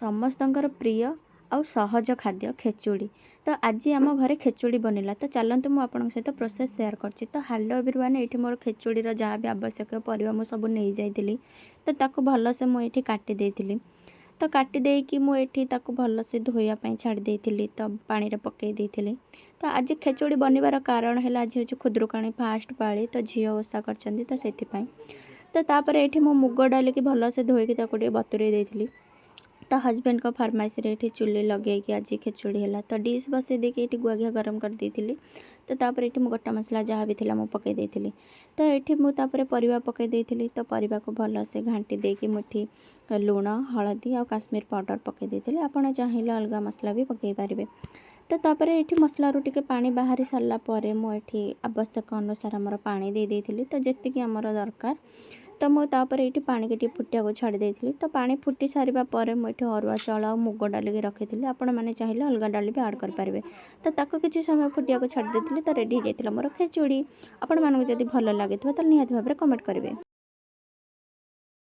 ସମସ୍ତଙ୍କର ପ୍ରିୟ ଆଉ ସହଜ ଖାଦ୍ୟ ଖେଚୁଡ଼ି। ତ ଆଜି ଆମ ଘରେ ଖେଚୁଡ଼ି ବନିଲା। ତ ଚାଲନ୍ତୁ ମୁଁ ଆପଣଙ୍କ ସହିତ ପ୍ରୋସେସ୍ ସେୟାର କରୁଛି। ତ ହ୍ୟାଲୋ ଏଭ୍ରିୱାନ୍, ଏଇଠି ମୋର ଖେଚୁଡ଼ିର ଯାହା ବି ଆବଶ୍ୟକୀୟ ପରିବା ମୁଁ ସବୁ ନେଇଯାଇଥିଲି। ତ ତାକୁ ଭଲସେ ମୁଁ ଏଇଠି କାଟି ଦେଇଥିଲି। ତ କାଟି ଦେଇକି ମୁଁ ଏଇଠି ତାକୁ ଭଲସେ ଧୋଇବା ପାଇଁ ଛାଡ଼ି ଦେଇଥିଲି। ତ ପାଣିରେ ପକାଇ ଦେଇଥିଲି। ତ ଆଜି ଖେଚୁଡ଼ି ବନିବାର କାରଣ ହେଲା, ଆଜି ହେଉଛି ଖୁଦୁରୁକୁଣୀ ଫାଷ୍ଟ ପାଳି। ତ ଝିଅ ଓଷା କରିଛନ୍ତି, ତ ସେଥିପାଇଁ। ତ ତାପରେ ଏଇଠି ମୁଁ ମୁଗ ଡାଲିକି ଭଲସେ ଧୋଇକି ତାକୁ ଟିକେ ବତୁରେଇ ଦେଇଥିଲି। ତ ହଜବେଣ୍ଡଙ୍କ ଫରମାଇଶରେ ଏଇଠି ଚୁଲି ଲଗେଇକି ଆଜି ଖେଚୁଡ଼ି ହେଲା। ତ ଡିସ୍ ବସେଇ ଦେଇକି ଏଇଠି ଗୁଆ ଘିଅ ଗରମ କରିଦେଇଥିଲି। ତ ତାପରେ ଏଇଠି ମୁଁ ଗୋଟା ମସଲା ଯାହା ବି ଥିଲା ମୁଁ ପକାଇ ଦେଇଥିଲି। ତ ଏଇଠି ମୁଁ ତାପରେ ପରିବା ପକାଇ ଦେଇଥିଲି। ତ ପରିବାକୁ ଭଲସେ ଘାଣ୍ଟି ଦେଇକି ମୁଁ ଏଠି ଲୁଣ, ହଳଦୀ ଆଉ କାଶ୍ମୀର ପାଉଡ଼ର ପକାଇ ଦେଇଥିଲି। ଆପଣ ଚାହିଁଲେ ଅଲଗା ମସଲା ବି ପକାଇ ପାରିବେ। ତ ତାପରେ ଏଇଠି ମସଲାରୁ ଟିକେ ପାଣି ବାହାରି ସାରିଲା ପରେ ମୁଁ ଏଠି ଆବଶ୍ୟକ ଅନୁସାରେ ଆମର ପାଣି ଦେଇଥିଲି। ତ ଯେତିକି ଆମର ଦରକାର, ତ ମୁଁ ତାପରେ ଏଇଠି ପାଣିକି ଟିକେ ଫୁଟିବାକୁ ଛାଡ଼ି ଦେଇଥିଲି। ତ ପାଣି ଫୁଟି ସାରିବା ପରେ ମୁଁ ଏଠି ଅରୁଆ ଚାଉଳ ଆଉ ମୁଗ ଡାଲିକି ରଖିଥିଲି। ଆପଣମାନେ ଚାହିଁଲେ ଅଲଗା ଡାଲି ବି ଆଡ଼୍ କରିପାରିବେ। ତ ତାକୁ କିଛି ସମୟ ଫୁଟିବାକୁ ଛାଡ଼ି ଦେଇଥିଲି। ତ ରେଡ଼ି ହେଇଯାଇଥିଲା ମୋର ଖେଚୁଡ଼ି। ଆପଣମାନଙ୍କୁ ଯଦି ଭଲ ଲାଗିଥିବ ତାହେଲେ ନିହାତି ଭାବରେ କମେଣ୍ଟ କରିବେ।